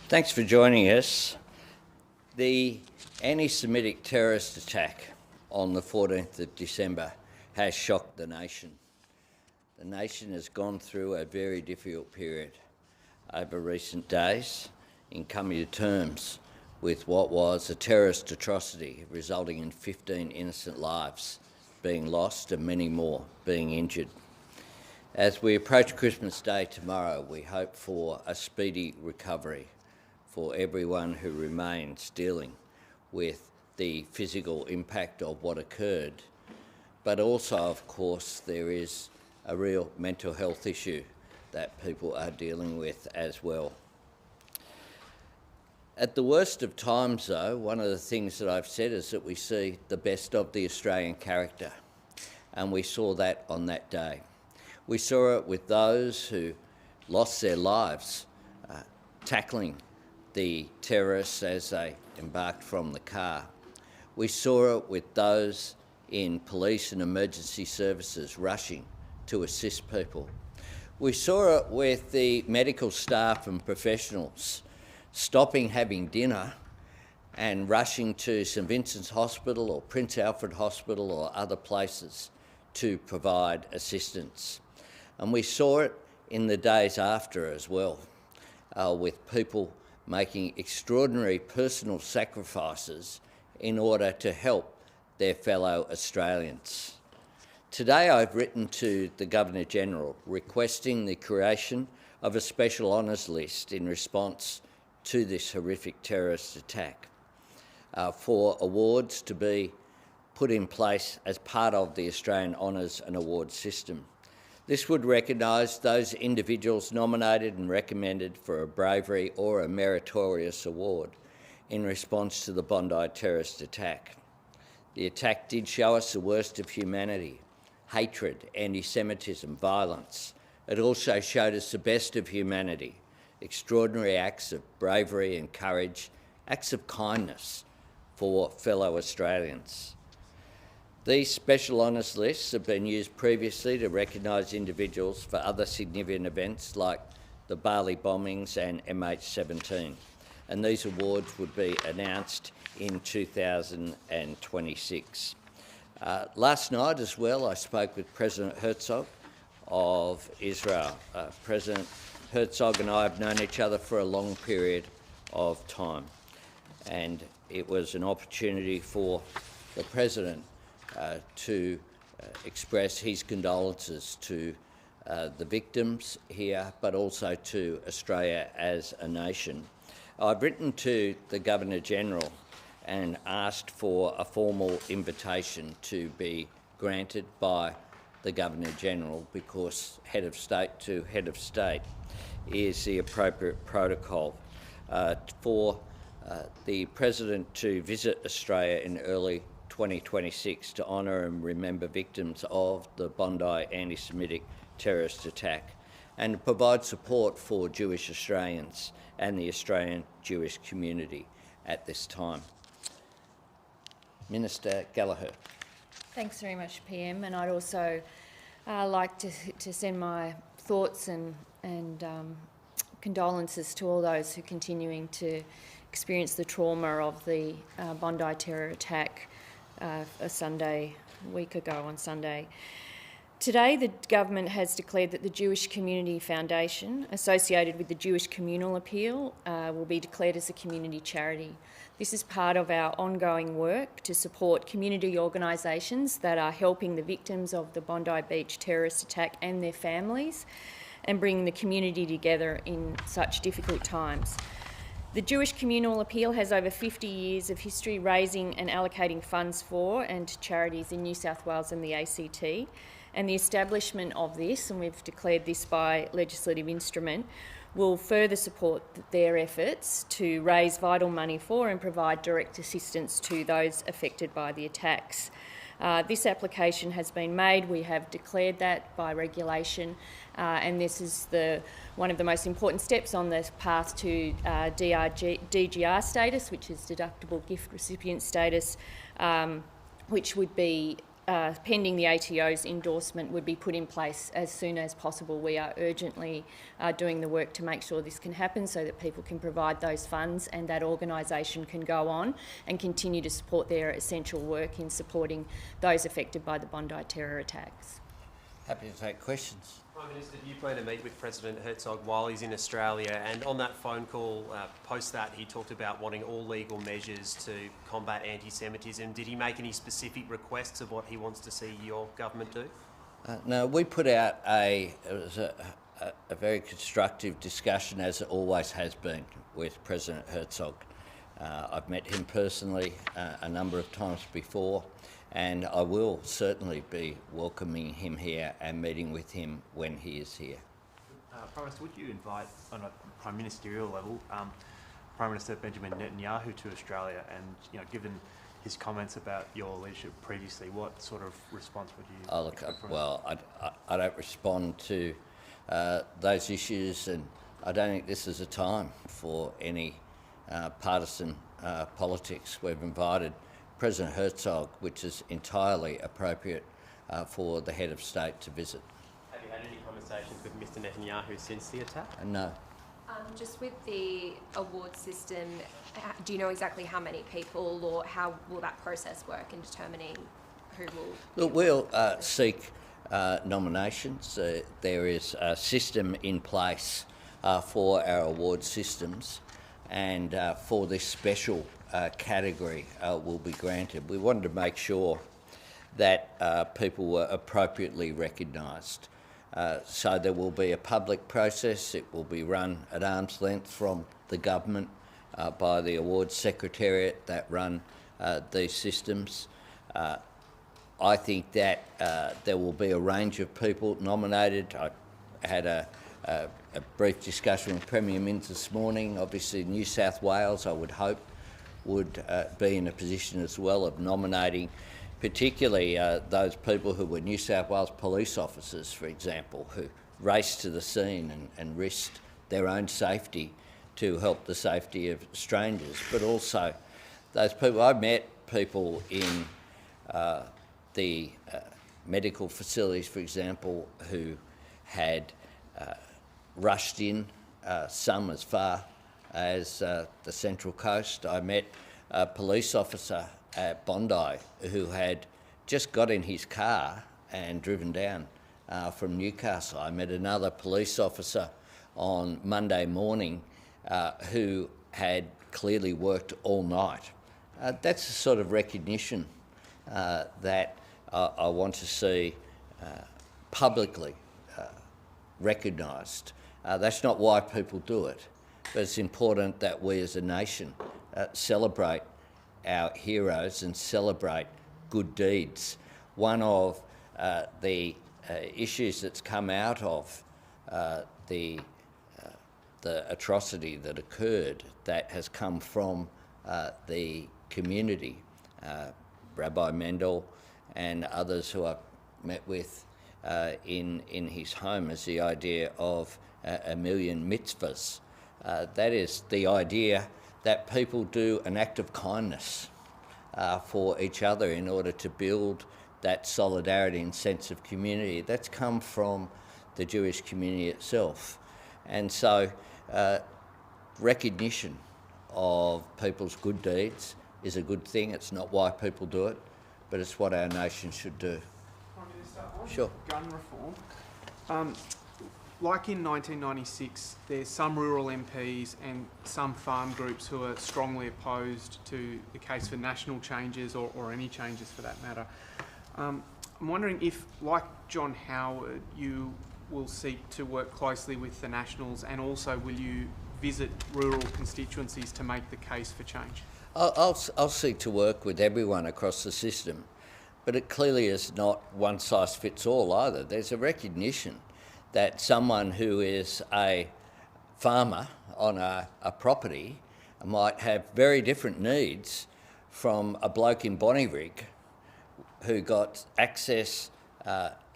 Thanks for joining us. The anti-Semitic terrorist attack on the 14th of December has shocked the nation. The nation has gone through a very difficult period over recent days in coming to terms with what was a terrorist atrocity resulting in 15 innocent lives being lost and many more being injured. As we approach Christmas Day tomorrow, we hope for a speedy recovery for everyone who remains dealing with the physical impact of what occurred. But also, of course, there is a real mental health issue that people are dealing with as well. At the worst of times, though, one of the things that I've said is that we see the best of the Australian character, and we saw that on that day. We saw it with those who lost their lives tackling the terrorists as they embarked from the car. We saw it with those in police and emergency services rushing to assist people. We saw it with the medical staff and professionals stopping having dinner and rushing to St Vincent's Hospital or Prince Alfred Hospital or other places to provide assistance. And we saw it in the days after as well, with people making extraordinary personal sacrifices in order to help their fellow Australians. Today I've written to the Governor-General requesting the creation of a special honours list in response to this horrific terrorist attack, for awards to be put in place as part of the Australian Honours and Awards system. This would recognise those individuals nominated and recommended for a bravery or a meritorious award in response to the Bondi terrorist attack. The attack did show us the worst of humanity: hatred, anti-Semitism, violence. It also showed us the best of humanity: extraordinary acts of bravery and courage, acts of kindness for fellow Australians. These special honours lists have been used previously to recognise individuals for other significant events like the Bali bombings and MH17, and these awards would be announced in 2026. Last night as well, I spoke with President Herzog of Israel. President Herzog and I have known each other for a long period of time, and it was an opportunity for the President to express his condolences to the victims here, but also to Australia as a nation. I've written to the Governor-General and asked for a formal invitation to be granted by the Governor-General, because head of state to head of state is the appropriate protocol for the President to visit Australia in early 2026 to honour and remember victims of the Bondi anti-Semitic terrorist attack, and to provide support for Jewish Australians and the Australian Jewish community at this time. Minister Gallagher. Thanks very much, PM, and I'd also like to send my thoughts and condolences to all those who are continuing to experience the trauma of the Bondi terror attack a week ago on Sunday. Today, the government has declared that the Jewish Community Foundation, associated with the Jewish Communal Appeal, will be declared as a community charity. This is part of our ongoing work to support community organisations that are helping the victims of the Bondi Beach terrorist attack and their families, and bringing the community together in such difficult times. The Jewish Communal Appeal has over 50 years of history raising and allocating funds for and to charities in New South Wales and the ACT, and the establishment of this, and we've declared this by legislative instrument, will further support their efforts to raise vital money for and provide direct assistance to those affected by the attacks. This application has been made. We have declared that by regulation, and this is one of the most important steps on the path to DGR status, which is deductible gift recipient status, which would be pending the ATO's endorsement, would be put in place as soon as possible. We are urgently doing the work to make sure this can happen so that people can provide those funds and that organisation can go on and continue to support their essential work in supporting those affected by the Bondi terror attacks. Happy to take questions. Prime Minister, do you plan to meet with President Herzog while he's in Australia? And on that phone call, post that, he talked about wanting all legal measures to combat anti-Semitism. Did he make any specific requests of what he wants to see your government do? No, we put out a very constructive discussion, as it always has been, with President Herzog. I've met him personally a number of times before, and I will certainly be welcoming him here and meeting with him when he is here. Prime Minister, would you invite, on a prime ministerial level, Prime Minister Benjamin Netanyahu to Australia? And given his comments about your leadership previously, what sort of response would you expect from him? I don't respond to those issues, and I don't think this is a time for any partisan politics. We've invited President Herzog, which is entirely appropriate for the head of state to visit. Have you had any conversations with Mr Netanyahu since the attack? No. Just with the award system, do you know exactly how many people, or how will that process work in determining who will... Look, we'll seek nominations. There is a system in place for our award systems, and for this special category will be granted. We wanted to make sure that people were appropriately recognised. So there will be a public process. It will be run at arm's length from the government by the awards secretariat that run these systems. I think that there will be a range of people nominated. I had a brief discussion with Premier Minns this morning. Obviously, New South Wales, I would hope, would be in a position as well of nominating particularly those people who were New South Wales police officers, for example, who raced to the scene and risked their own safety to help the safety of strangers. But also those people, I met people in the medical facilities, for example, who had rushed in, some as far as the Central Coast. I met a police officer at Bondi who had just got in his car and driven down from Newcastle. I met another police officer on Monday morning who had clearly worked all night. That's the sort of recognition that I want to see publicly recognised. That's not why people do it, but it's important that we as a nation celebrate our heroes and celebrate good deeds. One of the issues that's come out of the atrocity that occurred, that has come from the community, Rabbi Mendel and others who I've met with in his home, is the idea of a million mitzvahs. That is the idea that people do an act of kindness for each other in order to build that solidarity and sense of community. That's come from the Jewish community itself. And so recognition of people's good deeds is a good thing. It's not why people do it, but it's what our nation should do. Prime Minister, on Sure. gun reform, like in 1996, there's some rural MPs and some farm groups who are strongly opposed to the case for national changes or any changes for that matter. I'm wondering if, like John Howard, you will seek to work closely with the Nationals, and also will you visit rural constituencies to make the case for change? I'll seek to work with everyone across the system, but it clearly is not one size fits all either. There's a recognition that someone who is a farmer on a property might have very different needs from a bloke in Bonnyrigg who got access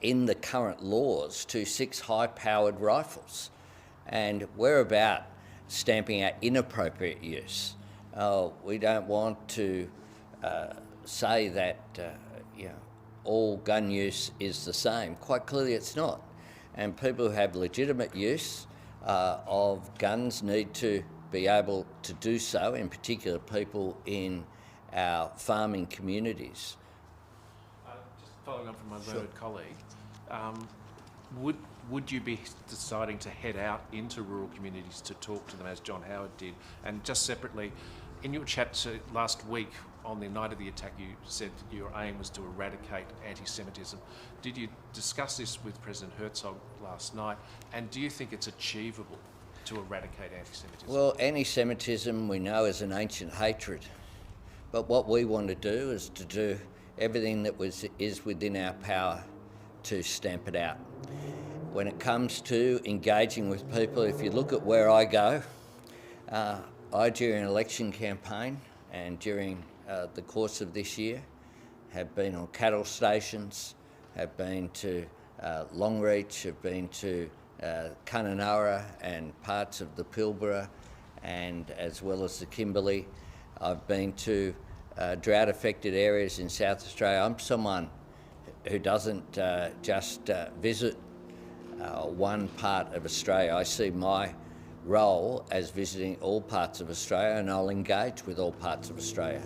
in the current laws to 6 high-powered rifles. And we're about stamping out inappropriate use. We don't want to say that all gun use is the same. Quite clearly it's not. And people who have legitimate use of guns need to be able to do so, in particular people in our farming communities. Just following on from my learned colleague, would you be deciding to head out into rural communities to talk to them as John Howard did? And just separately, in your chat last week on the night of the attack, you said that your aim was to eradicate anti-Semitism. Did you discuss this with President Herzog last night? And do you think it's achievable to eradicate anti-Semitism? Well, anti-Semitism we know is an ancient hatred. But what we want to do is to do everything that is within our power to stamp it out. When it comes to engaging with people, if you look at where I go, during an election campaign and during the course of this year, have been on cattle stations, have been to Longreach, have been to Kununurra and parts of the Pilbara, and as well as the Kimberley. I've been to drought-affected areas in South Australia. I'm someone who doesn't just visit one part of Australia. I see my role as visiting all parts of Australia, and I'll engage with all parts of Australia.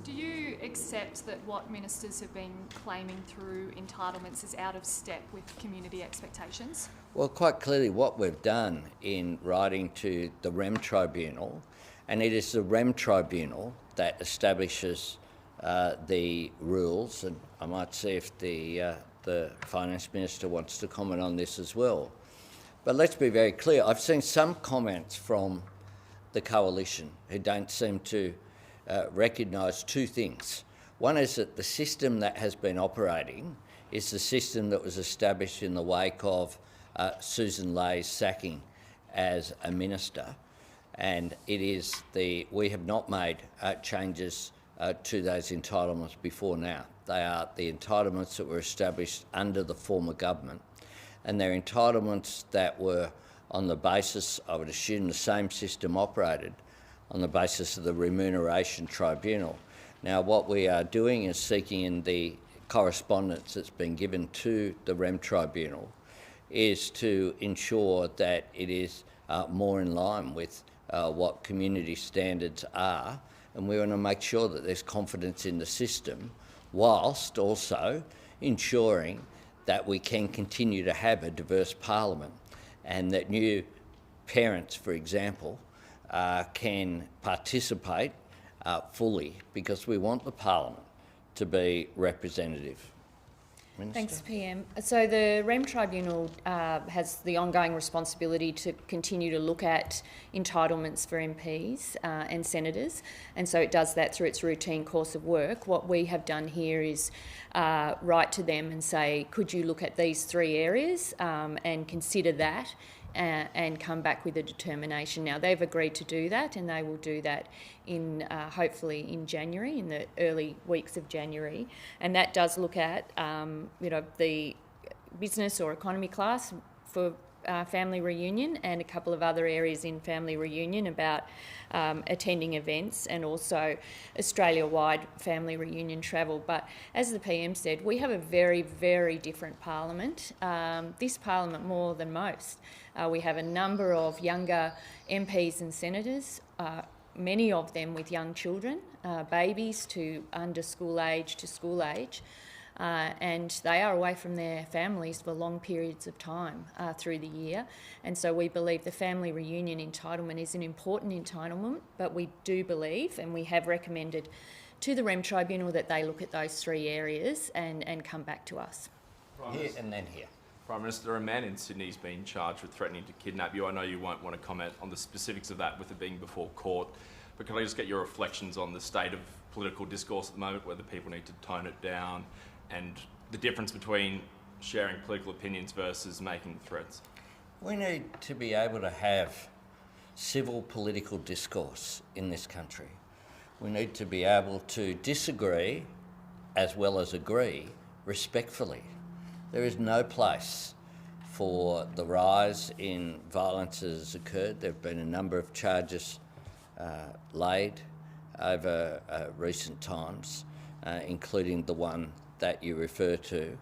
Do you accept that what ministers have been claiming through entitlements is out of step with community expectations? Well, quite clearly what we've done in writing to the REM Tribunal, and it is the REM Tribunal that establishes the rules, and I might see if the Finance Minister wants to comment on this as well. But let's be very clear. I've seen some comments from the coalition who don't seem to recognise two things. One is that the system that has been operating is the system that was established in the wake of Susan Lay's sacking as a minister, and we have not made changes to those entitlements before now. They are the entitlements that were established under the former government, and they're entitlements that were on the basis, I would assume the same system operated, on the basis of the Remuneration Tribunal. Now, what we are doing is seeking in the correspondence that's been given to the REM Tribunal is to ensure that it is more in line with what community standards are, and we want to make sure that there's confidence in the system, whilst also ensuring that we can continue to have a diverse parliament and that new parents, for example, can participate fully, because we want the parliament to be representative. Minister? Thanks, PM. So the REM Tribunal has the ongoing responsibility to continue to look at entitlements for MPs and senators, and so it does that through its routine course of work. What we have done here is write to them and say, could you look at these three areas and consider that and come back with a determination. Now, they've agreed to do that, and they will do that in hopefully in January, in the early weeks of January. And that does look at the business or economy class for family reunion, and a couple of other areas in family reunion about attending events, and also Australia-wide family reunion travel. But as the PM said, we have a very, very different parliament. This parliament more than most. We have a number of younger MPs and senators, many of them with young children, babies to under school age to school age. And they are away from their families for long periods of time through the year. And so we believe the family reunion entitlement is an important entitlement, but we do believe, and we have recommended to the REM Tribunal, that they look at those three areas and come back to us. Here and then here. Prime Minister, a man in Sydney has been charged with threatening to kidnap you. I know you won't want to comment on the specifics of that with it being before court, but can I just get your reflections on the state of political discourse at the moment, whether people need to tone it down, and the difference between sharing political opinions versus making threats? We need to be able to have civil political discourse in this country. We need to be able to disagree as well as agree respectfully. There is no place for the rise in violence that has occurred. There have been a number of charges laid over recent times. including the one that you refer to.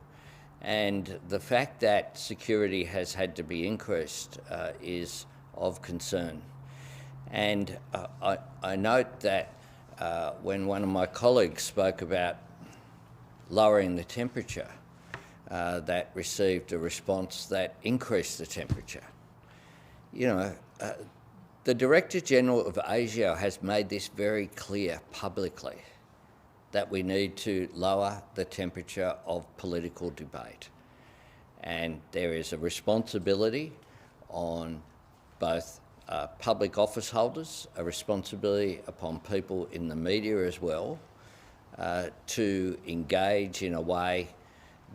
And the fact that security has had to be increased is of concern. And I note that when one of my colleagues spoke about lowering the temperature, that received a response that increased the temperature. You know, the Director General of ASIO has made this very clear publicly, that we need to lower the temperature of political debate. And there is a responsibility on both public office holders, a responsibility upon people in the media as well, to engage in a way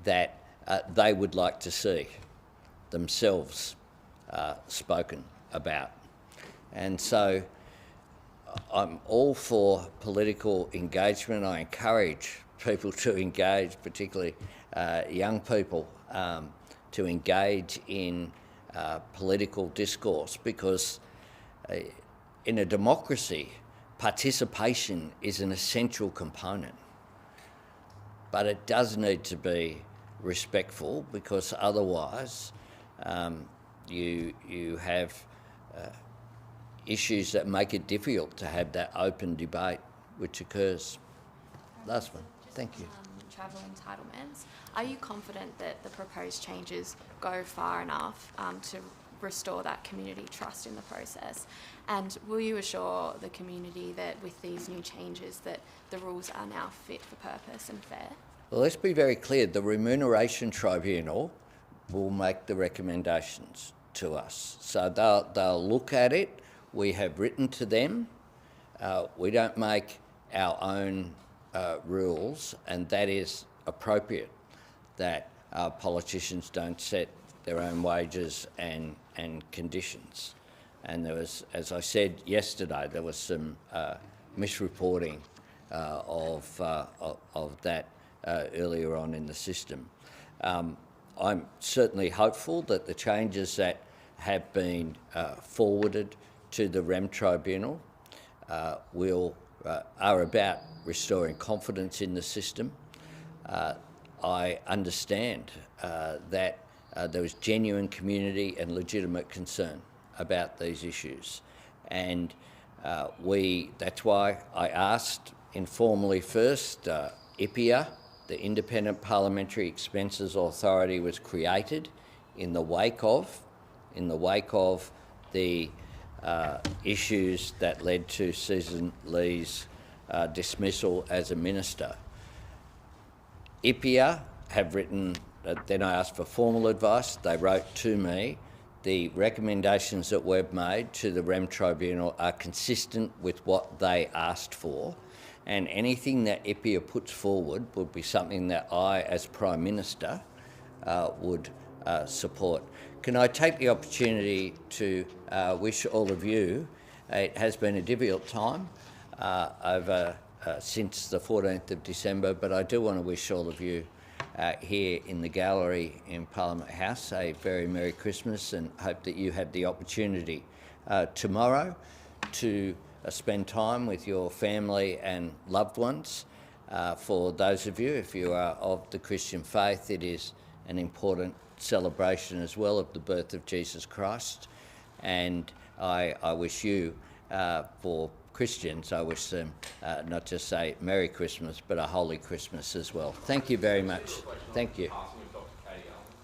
that they would like to see themselves spoken about. And so I'm all for political engagement. I encourage people to engage, particularly young people, to engage in political discourse, because in a democracy, participation is an essential component. But it does need to be respectful, because otherwise you have issues that make it difficult to have that open debate which occurs. Last one. Thank you. Travel entitlements. Are you confident that the proposed changes go far enough to restore that community trust in the process? And will you assure the community that with these new changes that the rules are now fit for purpose and fair? Well, let's be very clear. The Remuneration Tribunal will make the recommendations to us. So they'll look at it. We have written to them. We don't make our own rules, and that is appropriate, that politicians don't set their own wages and conditions. And there was, as I said yesterday, there was some misreporting of that earlier on in the system. I'm certainly hopeful that the changes that have been forwarded to the REM Tribunal are about restoring confidence in the system. I understand that there was genuine community and legitimate concern about these issues, and that's why I asked informally first. IPIA, the Independent Parliamentary Expenses Authority, was created in the wake of the issues that led to Susan Lee's dismissal as a minister. IPIA have written, then I asked for formal advice, they wrote to me. The recommendations that we've made to the REM Tribunal are consistent with what they asked for, and anything that IPIA puts forward would be something that I, as Prime Minister, would support. Can I take the opportunity to wish all of you, it has been a difficult time since the 14th of December, but I do want to wish all of you here in the gallery in Parliament House a very Merry Christmas, and hope that you have the opportunity tomorrow to spend time with your family and loved ones. For those of you, if you are of the Christian faith, it is an important celebration as well of the birth of Jesus Christ. And I wish you, for Christians, I wish them not just say Merry Christmas, but a Holy Christmas as well. Thank you very much. Thank you.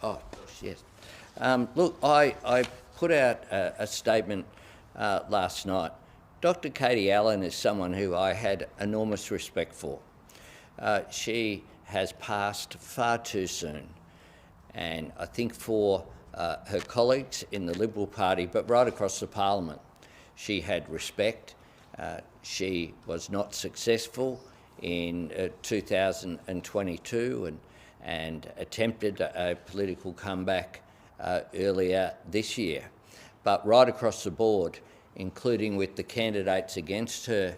Oh, yes. Look, I put out a statement last night. Dr. Katie Allen is someone who I had enormous respect for. She has passed far too soon. And I think for her colleagues in the Liberal Party, but right across the Parliament, she had respect. She was not successful in 2022 and attempted a political comeback earlier this year. But right across the board, including with the candidates against her,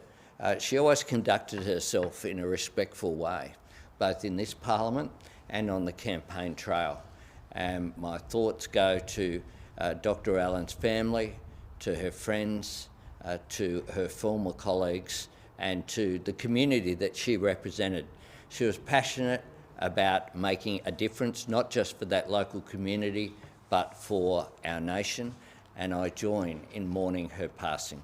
she always conducted herself in a respectful way, both in this Parliament and on the campaign trail. And my thoughts go to Dr. Allen's family, to her friends, to her former colleagues, and to the community that she represented. She was passionate about making a difference, not just for that local community, but for our nation, and I join in mourning her passing.